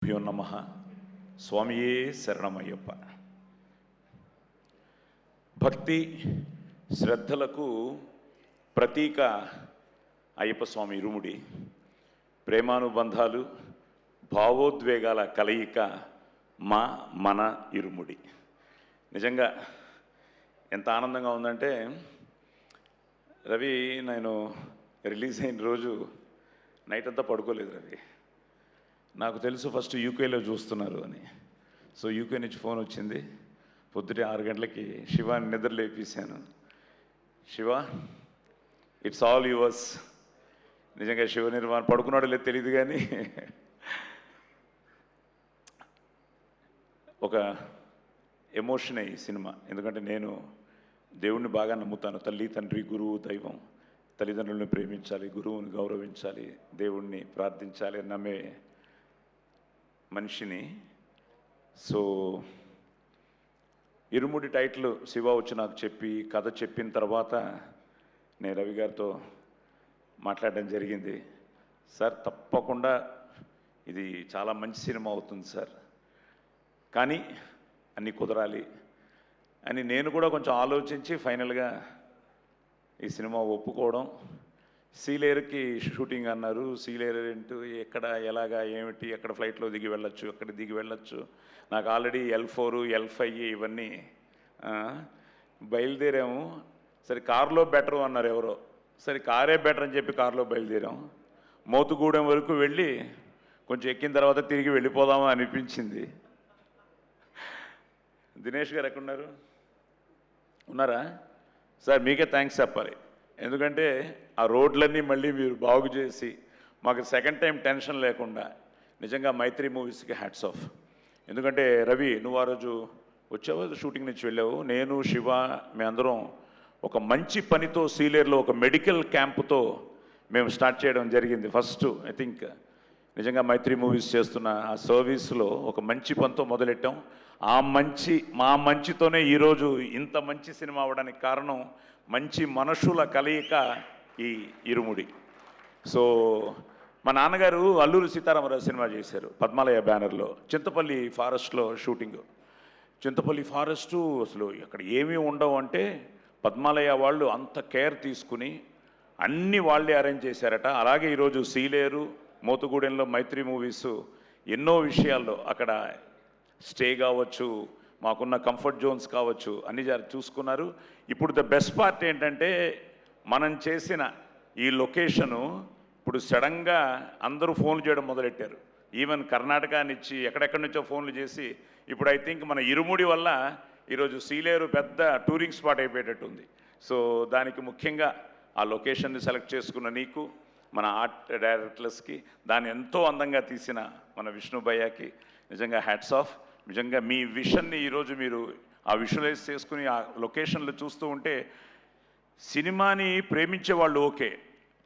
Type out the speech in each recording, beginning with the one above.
భ్యో నమ స్వామియే శరణమయ్యప్ప. భక్తి శ్రద్ధలకు ప్రతీక అయ్యప్ప స్వామి ఇరుముడి. ప్రేమానుబంధాలు భావోద్వేగాల కలయిక మన ఇరుముడి. నిజంగా ఎంత ఆనందంగా ఉందంటే, రవి నేను రిలీజ్ అయిన రోజు నైట్ అంతా పడుకోలేదు. రవి నాకు తెలుసు ఫస్ట్ యూకేలో చూస్తున్నారు అని. సో యూకే నుంచి ఫోన్ వచ్చింది. పొద్దుటే 6 గంటలకి శివాని నిద్ర లేపేశాను. Shiva, it's all yours. నిజంగా శివ నిర్మాణం పడుకున్నాడో లేదు తెలియదు, కానీ ఒక ఎమోషన్ అయ్యి సినిమా. ఎందుకంటే నేను దేవుణ్ణి బాగా నమ్ముతాను. తల్లి, తండ్రి, గురువు, దైవం. తల్లిదండ్రులను ప్రేమించాలి, గురువుని గౌరవించాలి, దేవుణ్ణి ప్రార్థించాలి నమ్మే మనిషిని. సో ఇరుముడి టైటిల్ శివ వచ్చి నాకు చెప్పి కథ చెప్పిన తర్వాత నేను రవి గారితో మాట్లాడడం జరిగింది. సార్, తప్పకుండా ఇది చాలా మంచి సినిమా అవుతుంది సార్, కానీ అన్నీ కుదరాలి అని నేను కూడా కొంచెం ఆలోచించి ఫైనల్గా ఈ సినిమా ఒప్పుకోవడం. సీలేరుకి షూటింగ్ అన్నారు. సీలేరు ఏంటో, ఎక్కడ, ఎలాగా, ఏమిటి, ఎక్కడ ఫ్లైట్లో దిగి వెళ్ళొచ్చు, ఎక్కడ దిగి వెళ్ళొచ్చు. నాకు ఆల్రెడీ L4 L5 ఇవన్నీ బయలుదేరాము. సరే కారులో బెటరు అన్నారు ఎవరో. సరే కారే బెటర్ అని చెప్పి కారులో బయలుదేరాం. మోతుగూడెం వరకు వెళ్ళి కొంచెం ఎక్కిన తర్వాత తిరిగి వెళ్ళిపోదామా అనిపించింది. దినేష్ గారు ఎక్కడున్నారు? ఉన్నారా? సార్ మీకే థ్యాంక్స్ చెప్పాలి. ఎందుకంటే ఆ రోడ్లన్నీ మళ్ళీ మీరు బాగు చేసి మాకు సెకండ్ టైం టెన్షన్ లేకుండా నిజంగా మైత్రి మూవీస్కి హ్యాట్స్ ఆఫ్. ఎందుకంటే రవి, నువ్వు ఆ రోజు వచ్చావు, షూటింగ్ నుంచి వెళ్ళావు. నేను, శివ, మేమందరం ఒక మంచి పనితో సీలేరులో ఒక మెడికల్ క్యాంపుతో మేము స్టార్ట్ చేయడం జరిగింది. ఫస్ట్ ఐ థింక్ నిజంగా మైత్రి మూవీస్ చేస్తున్న ఆ సర్వీస్లో ఒక మంచి పనితో మొదలెట్టాం. మా మంచితోనే ఈరోజు ఇంత మంచి సినిమా అవ్వడానికి కారణం మంచి మనుషుల కలయిక ఈ ఇరుముడి. సో మా నాన్నగారు అల్లూరి సీతారామరాజు సినిమా చేశారు పద్మాలయ బ్యానర్లో. చింతపల్లి ఫారెస్ట్లో షూటింగ్. చింతపల్లి ఫారెస్టు అసలు అక్కడ ఏమీ ఉండవు అంటే పద్మాలయ వాళ్ళు అంత కేర్ తీసుకుని అన్నీ వాళ్ళే అరేంజ్ చేశారట. అలాగే ఈరోజు సీలేరు, మోతుగూడెంలో మైత్రి మూవీస్ ఎన్నో విషయాల్లో అక్కడ స్టే కావచ్చు, మాకున్న కంఫర్ట్ జోన్స్ కావచ్చు, అన్ని చూసుకున్నారు. ఇప్పుడు ద బెస్ట్ పార్ట్ ఏంటంటే, మనం చేసిన ఈ లొకేషను ఇప్పుడు సడన్గా అందరూ ఫోన్లు చేయడం మొదలెట్టారు. ఈవెన్ కర్ణాటక నుంచి ఎక్కడెక్కడి నుంచో ఫోన్లు చేసి ఇప్పుడు ఐ థింక్ మన ఇరుముడి వల్ల ఈరోజు సీలేరు పెద్ద టూరింగ్ స్పాట్ అయిపోయేటట్టుంది. సో దానికి ముఖ్యంగా ఆ లొకేషన్ని సెలెక్ట్ చేసుకున్న నీకు, మన ఆర్ట్ డైరెక్టర్స్కి, దాన్ని ఎంతో అందంగా తీసిన మన విష్ణు భయ్యాకి నిజంగా హ్యాట్స్ ఆఫ్. నిజంగా మీ విషన్ని ఈరోజు మీరు ఆ విజువలైజ్ చేసుకుని ఆ లొకేషన్లు చూస్తూ ఉంటే సినిమాని ప్రేమించే వాళ్ళు ఓకే,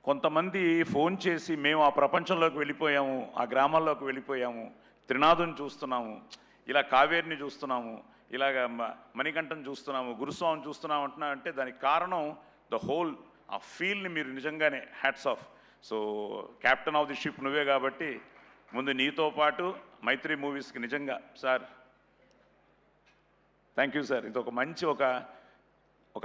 కొంతమంది ఫోన్ చేసి మేము ఆ ప్రపంచంలోకి వెళ్ళిపోయాము, ఆ గ్రామాల్లోకి వెళ్ళిపోయాము, త్రినాథుని చూస్తున్నాము, ఇలా కావేరిని చూస్తున్నాము, ఇలాగ మణికంఠను చూస్తున్నాము, గురుస్వామిని చూస్తున్నాము అంటున్నా అంటే దానికి కారణం ద హోల్ ఆ ఫీల్ని మీరు నిజంగానే hats off. So captain of the ship నువ్వే కాబట్టి ముందు నీతో పాటు మైత్రి మూవీస్కి నిజంగా సార్ థ్యాంక్ యూ సార్. ఇది ఒక మంచి ఒక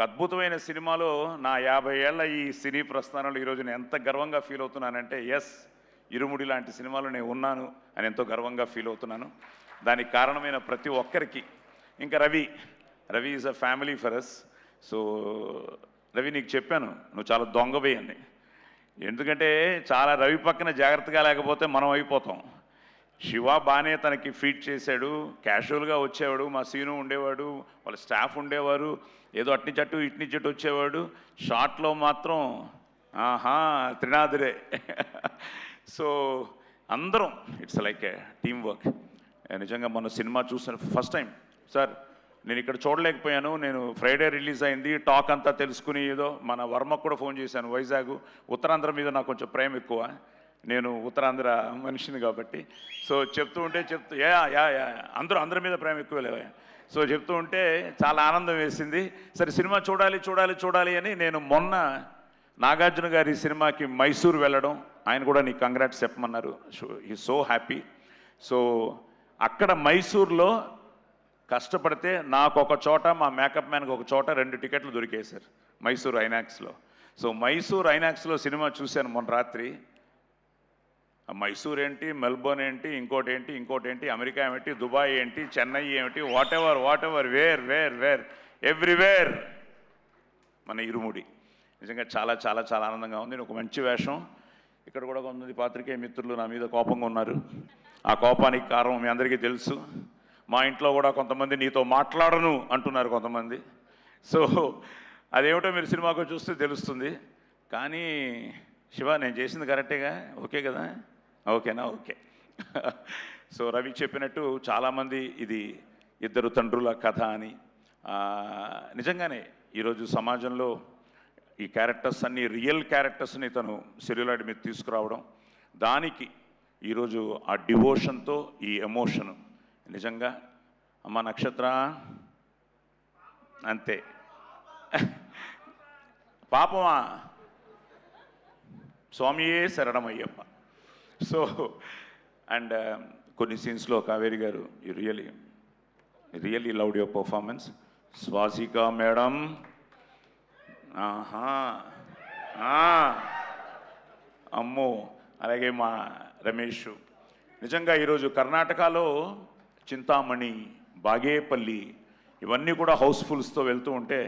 అద్భుతమైన సినిమాలో నా 50 ఏళ్ల ఈ సినీ ప్రస్థానంలో ఈరోజు నేను ఎంత గర్వంగా ఫీల్ అవుతున్నానంటే, ఎస్, ఇరుముడి లాంటి సినిమాలో నేను ఉన్నాను అని ఎంతో గర్వంగా ఫీల్ అవుతున్నాను. దానికి కారణమైన ప్రతి ఒక్కరికి. ఇంకా Ravi is a family for us. So Ravi, నీకు చెప్పాను నువ్వు చాలా దొంగవే అని. ఎందుకంటే చాలా రవి పక్కన జాగ్రత్తగా లేకపోతే మనం అయిపోతాం. శివ బాగానే తనకి ఫీడ్ చేశాడు, క్యాజువల్గా వచ్చేవాడు, మా సీను ఉండేవాడు, వాళ్ళ స్టాఫ్ ఉండేవారు, ఏదో అట్నిచట్టు ఇట్నిచట్టు వచ్చేవాడు. షార్ట్లో మాత్రం త్రినాథురే. సో అందరం it's like A team work. నిజంగా మన సినిమా చూసిన ఫస్ట్ టైం సార్ నేను ఇక్కడ చూడలేకపోయాను. నేను ఫ్రైడే రిలీజ్ అయింది, టాక్ అంతా తెలుసుకుని ఏదో మన వర్మకు కూడా ఫోన్ చేశాను. వైజాగ్, ఉత్తరాంధ్ర మీద నాకు కొంచెం ప్రేమ ఎక్కువ, నేను ఉత్తరాంధ్ర మనిషిని కాబట్టి. సో చెప్తూ అందరి మీద ప్రేమ ఎక్కువ లేవా. సో చెప్తూ ఉంటే చాలా ఆనందం వేసింది. సరే సినిమా చూడాలి అని నేను మొన్న నాగార్జున గారి సినిమాకి మైసూర్ వెళ్ళడం, ఆయన కూడా నీకు కంగ్రాట్స్ చెప్పమన్నారు. He so happy. సో అక్కడ మైసూర్లో కష్టపడితే నాకు ఒక చోట, మా మేకప్ మ్యాన్కి ఒక చోట 2 టికెట్లు దొరికేశారు మైసూర్ ఐనాక్స్లో. సో మైసూర్ ఐనాక్స్లో సినిమా చూశాను మొన్న రాత్రి. మైసూర్ ఏంటి, మెల్బోర్న్ ఏంటి, ఇంకోటి ఏంటి, అమెరికా ఏమిటి, దుబాయ్ ఏంటి, చెన్నై ఏమిటి, వాట్ ఎవర్ వేర్ ఎవ్రీవేర్ మన ఇరుముడి. నిజంగా చాలా చాలా చాలా ఆనందంగా ఉంది. ఒక మంచి వేషం. ఇక్కడ కూడా కొంతమంది పాత్రికేయ మిత్రులు నా మీద కోపంగా ఉన్నారు. ఆ కోపానికి కారణం మీ అందరికీ తెలుసు. మా ఇంట్లో కూడా కొంతమంది నీతో మాట్లాడను అంటున్నారు కొంతమంది. సో అదేమిటో మీరు సినిమాకు చూస్తే తెలుస్తుంది. కానీ శివ, నేను చేసింది కరెక్టేగా? ఓకే కదా? ఓకేనా? ఓకే. సో రవి చెప్పినట్టు చాలామంది ఇది ఇద్దరు తండ్రుల కథ అని. నిజంగానే ఈరోజు సమాజంలో ఈ క్యారెక్టర్స్ అన్నీ రియల్ క్యారెక్టర్స్ని తను సెల్యులాయిడ్ మీద తీసుకురావడం, దానికి ఈరోజు ఆ డివోషన్తో ఈ ఎమోషను నిజంగా అమ్మ నక్షత్ర అంతే. పాపమా స్వామియే శరణమయ్యప్ప. సో అండ్ కొన్ని సీన్స్లో కావేరి గారు you really loved your performance. Swasika madam, అమ్మో, అలాగే మా రమేష్. నిజంగా ఈరోజు కర్ణాటకలో చింతామణి, బాగేపల్లి ఇవన్నీ కూడా హౌస్ఫుల్స్తో వెళ్తూ ఉంటే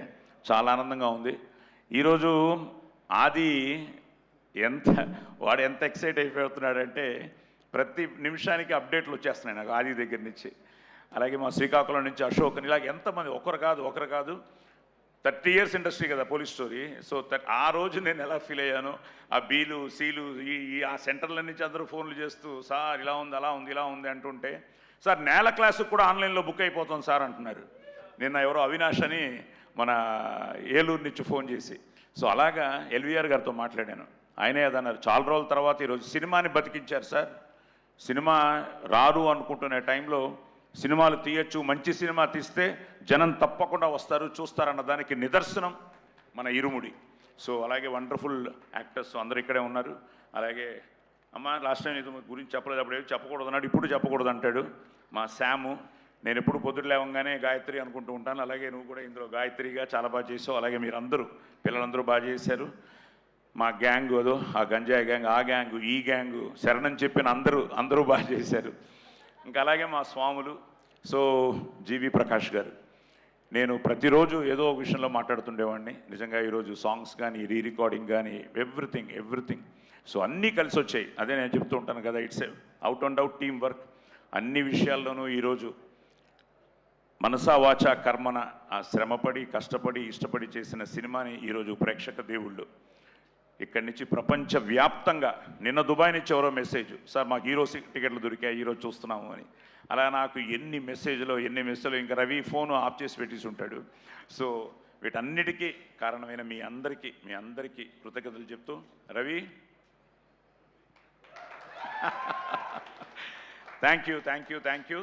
చాలా ఆనందంగా ఉంది. ఈరోజు ఆది వాడు ఎంత ఎక్సైట్ అయిపోతున్నాడంటే ప్రతి నిమిషానికి అప్డేట్లు వచ్చేస్తున్నాయి నాకు ఆది దగ్గర నుంచి. అలాగే మా శ్రీకాకుళం నుంచి అశోక్ అని, ఇలాగ ఎంతమంది, ఒకరు కాదు 30 years ఇండస్ట్రీ కదా పోలీస్ స్టోరీ. సో ఆ రోజు నేను ఎలా ఫీల్ అయ్యానో, ఆ బీలు సీలు ఆ సెంటర్ల నుంచి అందరూ ఫోన్లు చేస్తూ సార్ ఇలా ఉంది, అలా ఉంది, ఇలా ఉంది అంటుంటే, సార్ నేల క్లాసుకు కూడా ఆన్లైన్లో బుక్ అయిపోతుంది సార్ అంటున్నారు. నిన్న ఎవరో అవినాష్ అని మన ఏలూరు నుంచి ఫోన్ చేసి. సో అలాగా ఎల్వీఆర్ గారితో మాట్లాడాను. ఆయనే అదన్నారు, చాలా రోజుల తర్వాత ఈరోజు సినిమాని బతికించారు సార్. సినిమా రారు అనుకుంటున్న టైంలో సినిమాలు తీయచ్చు, మంచి సినిమా తీస్తే జనం తప్పకుండా వస్తారు, చూస్తారన్న దానికి నిదర్శనం మన ఇరుముడి. సో అలాగే వండర్ఫుల్ యాక్టర్స్ అందరూ ఇక్కడే ఉన్నారు. అలాగే అమ్మ లాస్ట్ టైం ఇది గురించి చెప్పలేదు, అప్పుడు చెప్పకూడదు అన్నాడు, ఇప్పుడు చెప్పకూడదు అంటాడు మా శాము. నేను ఎప్పుడు పొద్దుట లేవంగానే గాయత్రి అనుకుంటూ ఉంటాను. అలాగే నువ్వు కూడా ఇందులో గాయత్రిగా చాలా బాగా చేసావు. అలాగే మీరందరూ పిల్లలందరూ బాగా చేశారు. మా గ్యాంగు అదో, ఆ గంజాయి గ్యాంగ్, ఆ గ్యాంగు, ఈ గ్యాంగు, శరణని చెప్పిన అందరూ బాగా చేశారు. ఇంకా అలాగే మా స్వాములు. సో జీవి ప్రకాష్ గారు, నేను ప్రతిరోజు ఏదో ఒక విషయంలో మాట్లాడుతుండేవాడిని. నిజంగా ఈరోజు సాంగ్స్ కానీ, రికార్డింగ్ కానీ, ఎవ్రీథింగ్ సో అన్నీ కలిసి వచ్చాయి. అదే నేను చెప్తూ ఉంటాను కదా, it's out and out team work. అన్ని విషయాల్లోనూ ఈరోజు మనసా వాచా కర్మన ఆ శ్రమపడి, కష్టపడి, ఇష్టపడి చేసిన సినిమాని ఈరోజు ప్రేక్షక దేవుళ్ళు ఇక్కడి నుంచి ప్రపంచవ్యాప్తంగా, నిన్న దుబాయ్ నుంచి ఎవరో మెసేజ్, సార్ మాకు టికెట్లు దొరికాయి, ఈరోజు చూస్తున్నాము అని. అలా నాకు ఎన్ని మెసేజ్లు ఇంకా రవి ఫోను ఆఫ్ చేసి పెట్టేసి ఉంటాడు. సో వీటన్నిటికీ కారణమైన మీ అందరికీ కృతజ్ఞతలు చెప్తూ, రవి థ్యాంక్ యూ.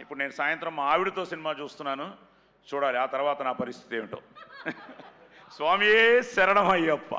ఇప్పుడు నేను సాయంత్రం మా ఆవిడతో సినిమా చూస్తున్నాను, చూడాలి ఆ తర్వాత నా పరిస్థితి ఏమిటో. స్వామియే శరణమయ్యప్ప.